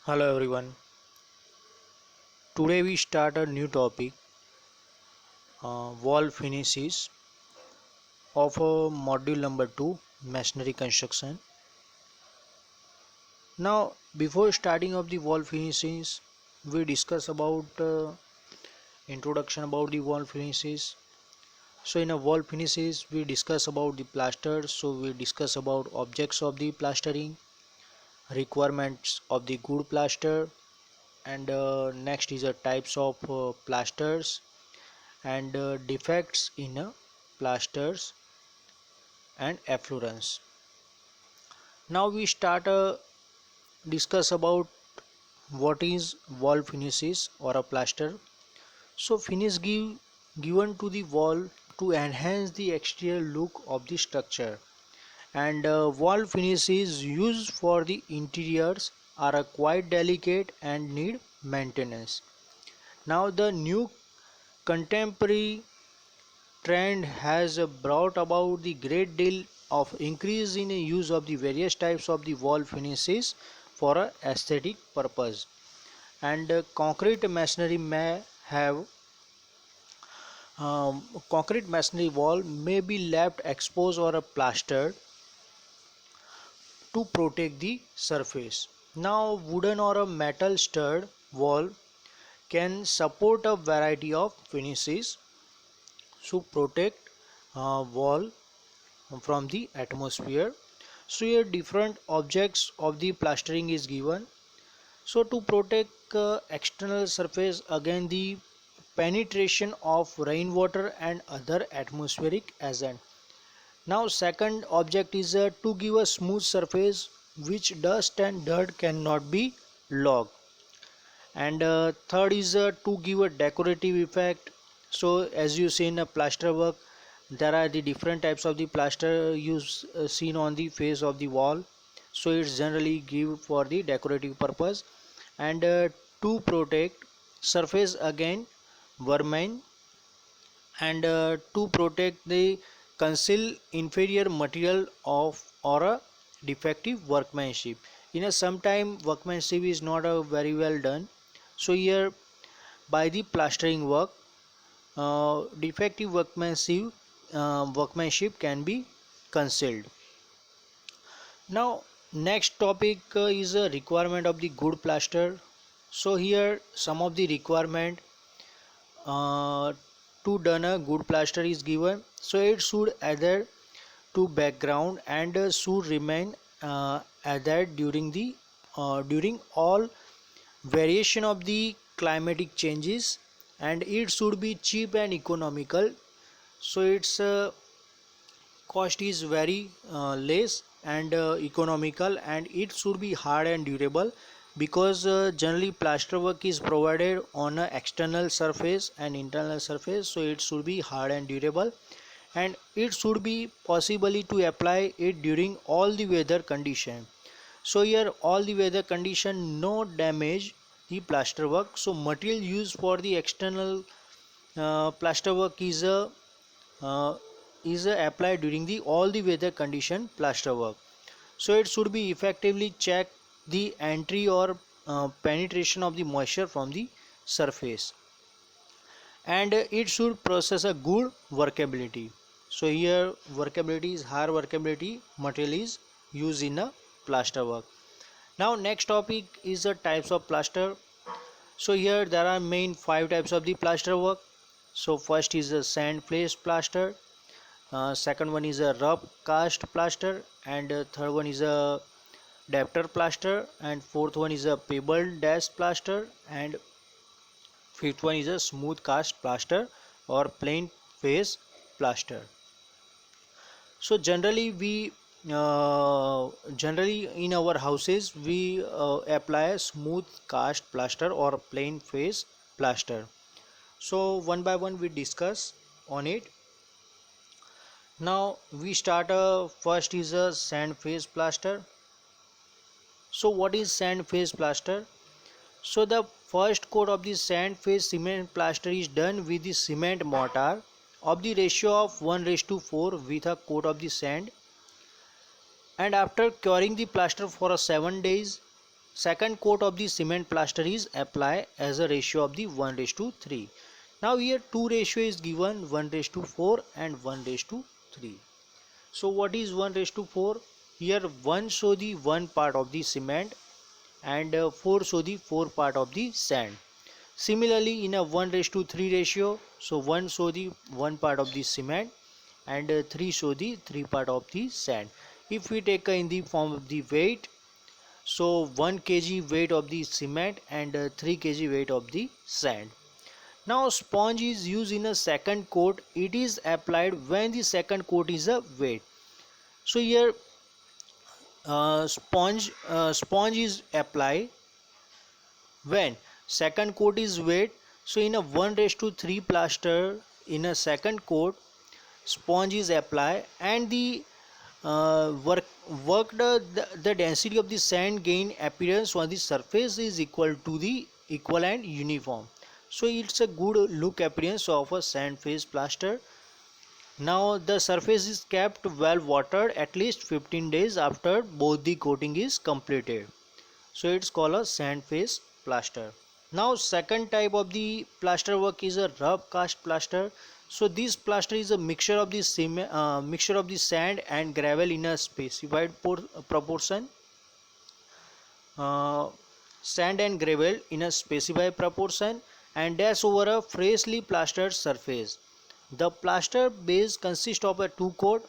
Hello everyone. Today we start a new topic, wall finishes of module number 2, masonry construction. Now, before starting of the wall finishes, we discuss about introduction about the wall finishes. So in a wall finishes, we discuss about the plaster. So we discuss about objects of the plastering, requirements of the good plaster, and next is a types of plasters and defects in plasters and effluence. Now we start discuss about what is wall finishes or a plaster. So finish given to the wall to enhance the exterior look of the structure, and wall finishes used for the interiors are quite delicate and need maintenance. Now the new contemporary trend has brought about the great deal of increase in the use of the various types of the wall finishes for a aesthetic purpose, and concrete masonry may have concrete masonry wall may be left exposed or plastered to protect the surface. Now wooden or a metal stud wall can support a variety of finishes to protect wall from the atmosphere. So here different objects of the plastering is given. So to protect external surface against the penetration of rainwater and other atmospheric agent. Now second object is to give a smooth surface which dust and dirt cannot be logged, and third is to give a decorative effect. So as you see in a plaster work, there are the different types of the plaster used seen on the face of the wall. So it's generally give for the decorative purpose, and to protect surface against vermin, and to protect the conceal inferior material of or a defective workmanship. In a sometime workmanship is not a very well done, so here by the plastering work defective workmanship can be concealed. Now next topic is a requirement of the good plaster. So here some of the requirement uh, to done a good plaster is given. So it should adhere to background and should remain adhered during all variation of the climatic changes, and it should be cheap and economical. So its cost is very less and economical, and it should be hard and durable, because generally plaster work is provided on a external surface and internal surface, so it should be hard and durable, and it should be possibly to apply it during all the weather condition. So here all the weather condition no damage the plaster work. So material used for the external plaster work uh, is applied during the all the weather condition plaster work. So it should be effectively check the entry or penetration of the moisture from the surface, and it should process a good workability. So here workability is higher workability material is used in a plaster work. Now next topic is the types of plaster. So here there are main five types of the plaster work. So first is a sand placed plaster, second one is a rough cast plaster, and third one is a dapper plaster, and fourth one is a pebble dash plaster, and fifth one is a smooth cast plaster or plain face plaster. So generally in our houses we apply smooth cast plaster or plain face plaster. So one by one we discuss on it. Now we start first is a sand face plaster. So what is sand face plaster? So the first coat of the sand face cement plaster is done with the cement mortar of the ratio of 1:4 with a coat of the sand, and after curing the plaster for 7 days, second coat of the cement plaster is applied as a ratio of the 1:3. Now here 2 ratio is given, 1:4 and 1:3. So what is 1:4? Here 1 show the 1 part of the cement and 4 show the 4 part of the sand. Similarly in a 1:3 ratio, so 1 show the 1 part of the cement and 3 show the 3 part of the sand. If we take in the form of the weight, so 1 kg weight of the cement and 3 kg weight of the sand. Now sponge is used in a second coat. It is applied when the second coat is a wet. So here sponge is applied when second coat is wet. So in a 1:3 plaster, in a second coat, sponge is applied and the the density of the sand gain appearance on the surface is equal to the equal and uniform. So it's a good look appearance of a sand face plaster. Now the surface is kept well watered at least 15 days after both the coating is completed. So it's called a sand face plaster. Now second type of the plaster work is a rough cast plaster. So this plaster is a mixture of the sand and gravel in a specified proportion. Sand and gravel in a specified proportion and dash over a freshly plastered surface. The plaster base consists of a two coat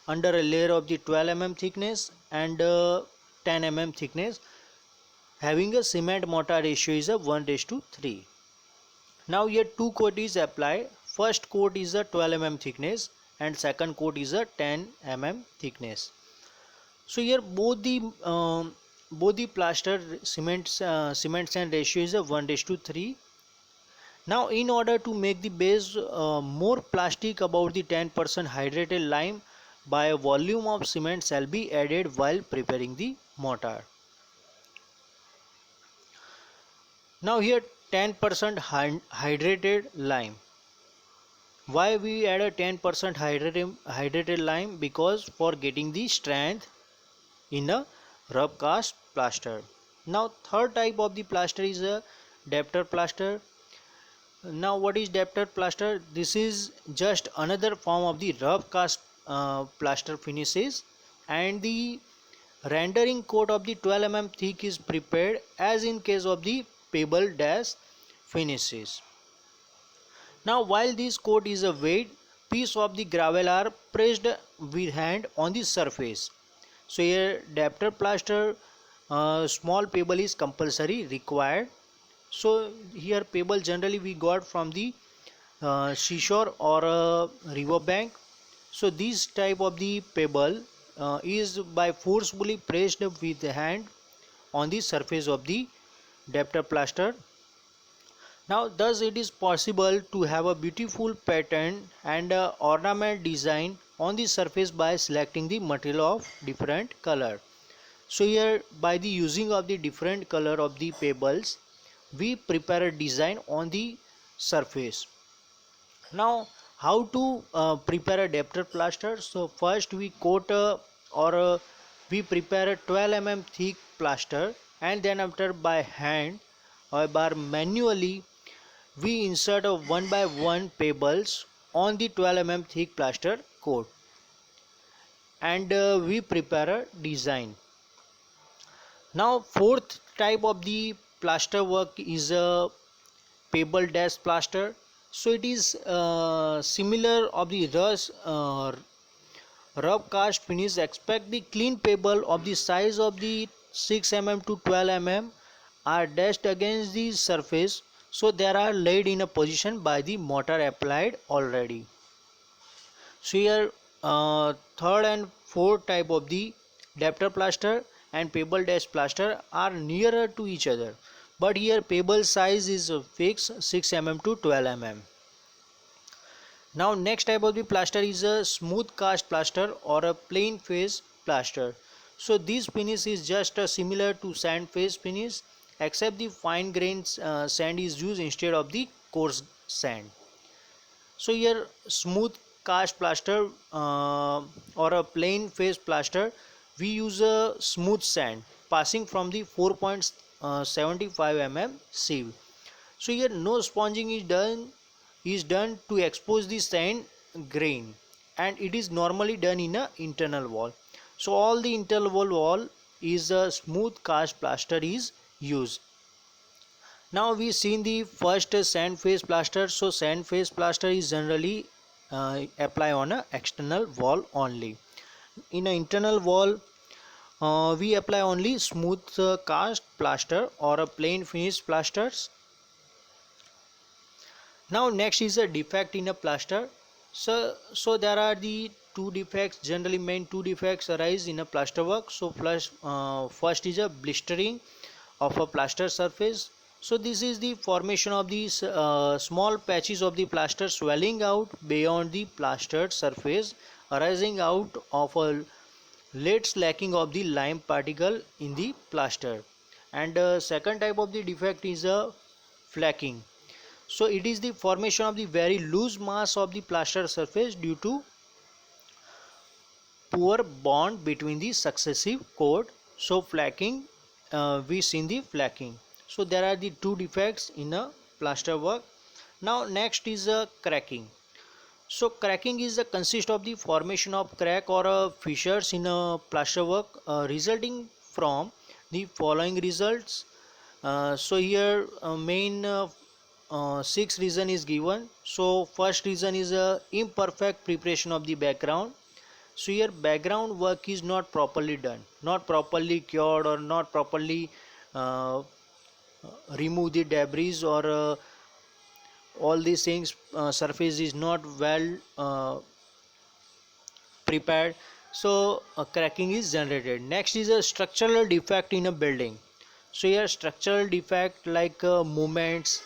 under a layer of the 12 mm thickness and 10 mm thickness, having a cement mortar ratio is a 1:3. Now here two coat is applied. First coat is a 12 mm thickness and second coat is a 10 mm thickness. So here both the plaster cement sand ratio is a 1:3. Now in order to make the base more plastic, about the 10% hydrated lime by a volume of cement shall be added while preparing the mortar. Now here 10% hydrated lime. Why we add a 10% hydrated lime? Because for getting the strength in a rough cast plaster. Now third type of the plaster is a debtor plaster. Now what is debtor plaster? This is just another form of the rough cast plaster finishes, and the rendering coat of the 12 mm thick is prepared as in case of the pebble dash finishes. Now while this coat is a wet, piece of the gravel are pressed with hand on the surface. So here debtor plaster, small pebble is compulsory required. So here pebble generally we got from the seashore or a river bank. So this type of the pebble is by forcefully pressed with the hand on the surface of the debtor plaster. Now thus it is possible to have a beautiful pattern and ornament design on the surface by selecting the material of different color. So here by the using of the different color of the pebbles, we prepare a design on the surface. Now how to prepare a debtor plaster? So first we coat we prepare a 12 mm thick plaster, and then after by hand or by manually we insert a one by one pebbles on the 12 mm thick plaster coat, and we prepare a design. Now fourth type of the plaster work is a pebble dash plaster. So it is similar of the rough cast finish. Expect the clean pebble of the size of the 6 mm to 12 mm are dashed against the surface, so they are laid in a position by the mortar applied already. So here third and fourth type of the debtor plaster and pebble dash plaster are nearer to each other, but here pebble size is fixed 6 mm to 12 mm. Now next type of the plaster is a smooth cast plaster or a plain face plaster. So this finish is just similar to sand face finish, except the fine grained sand is used instead of the coarse sand. So here smooth cast plaster or a plain face plaster, we use a smooth sand. passing from the 4.75 mm sieve. So here no sponging is done to expose the sand grain, and it is normally done in a internal wall. So all the internal wall is a smooth cast plaster is used. Now we seen the first sand face plaster. So sand face plaster is generally apply on a external wall only. In an internal wall, we apply only smooth cast plaster or a plain finished plasters. Now next is a defect in a plaster. So there are the two defects, generally main two defects arise in a plaster work. So first is a blistering of a plaster surface. So this is the formation of these small patches of the plaster swelling out beyond the plastered surface, arising out of a late slacking of the lime particle in the plaster. And second type of the defect is a flaking. So it is the formation of the very loose mass of the plaster surface due to poor bond between the successive coat. So flaking, we seen the flaking. So there are the two defects in a plaster work. Now next is a cracking. So cracking is the consist of the formation of crack or fissures in a plaster work, resulting from the following results. So here main six reason is given. So first reason is imperfect preparation of the background. So here background work is not properly done, not properly cured, or not properly uh, remove the debris, or all these things, surface is not well prepared. So cracking is generated. Next is a structural defect in a building. So here structural defect like movements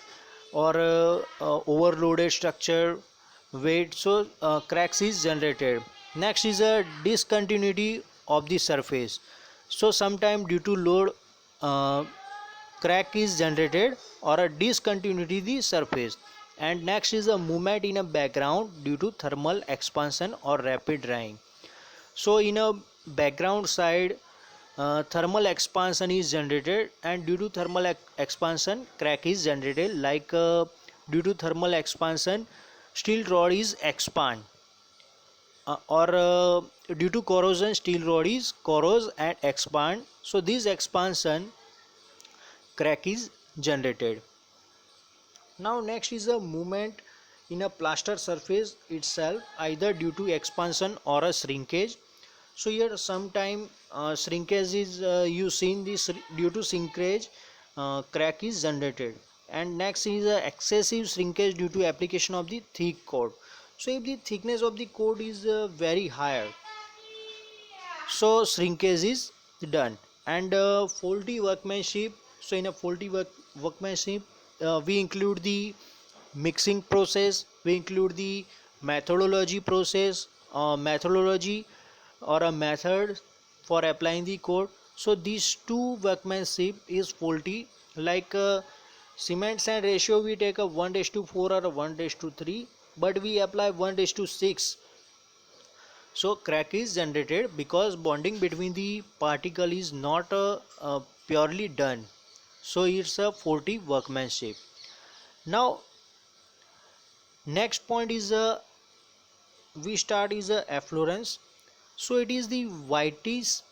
or overloaded structure weight, so cracks is generated. Next is a discontinuity of the surface. So sometime due to load, uh, crack is generated or a discontinuity the surface. And next is a movement in a background due to thermal expansion or rapid drying. So in a background side, thermal expansion is generated, and due to thermal expansion crack is generated, like due to thermal expansion steel rod is expand, or due to corrosion steel rod is corrode and expand. So this expansion crack is generated. Now next is a movement in a plaster surface itself, either due to expansion or a shrinkage. So here sometime shrinkage is you seen this due to shrinkage, crack is generated. And next is excessive shrinkage due to application of the thick coat. So if the thickness of the coat is very higher, so shrinkage is done. And faulty workmanship. So in a faulty workmanship, we include the mixing process, we include the methodology or a method for applying the code. So these two workmanship is faulty, like cement sand ratio we take a 1:4 or a 1:3, but we apply 1:6. So crack is generated because bonding between the particle is not purely done. So it's a faulty workmanship. Now next point is we start is a efflorescence. So it is the whitish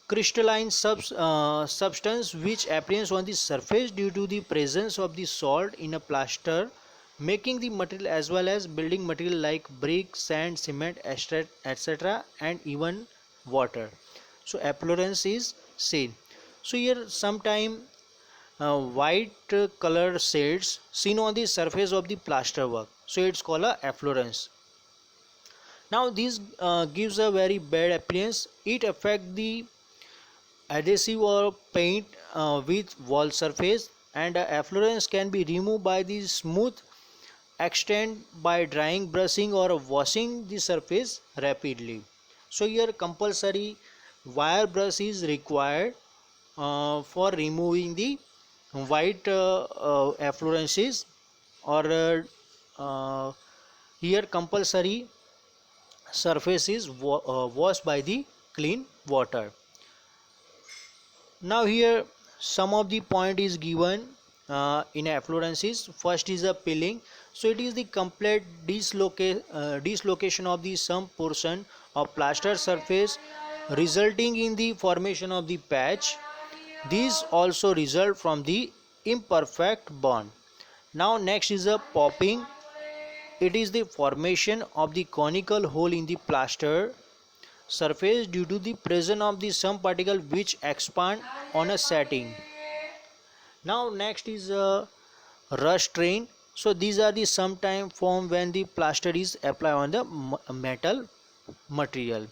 crystalline substance which appears on the surface due to the presence of the salt in a plaster, making the material as well as building material like brick, sand, cement, etc., and even water. So efflorescence is seen. So here sometime white color shades seen on the surface of the plaster work. So it's called a efflorescence. Now this gives a very bad appearance. It affects the adhesive or paint with wall surface, and efflorescence can be removed by the smooth extent by drying, brushing, or washing the surface rapidly. So here compulsory wire brush is required for removing the white efflorescences, or here compulsory surface is washed by the clean water. Now here some of the point is given in efflorescences. First is a peeling. So it is the complete dislocation of the some portion of plaster surface resulting in the formation of the patch. These also result from the imperfect bond. Now next is a popping. It is the formation of the conical hole in the plaster surface due to the presence of the some particle which expand on a setting. Now next is a rush train. So these are the sometime form when the plaster is applied on the metal material.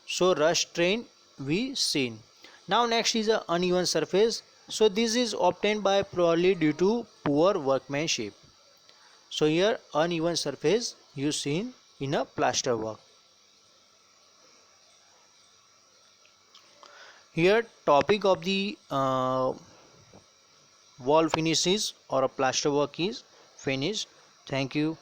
So rush train we seen. Now next is a uneven surface. So this is obtained by probably due to poor workmanship. So here uneven surface you seen in a plaster work. Here topic of the wall finishes or a plaster work is finished. Thank you.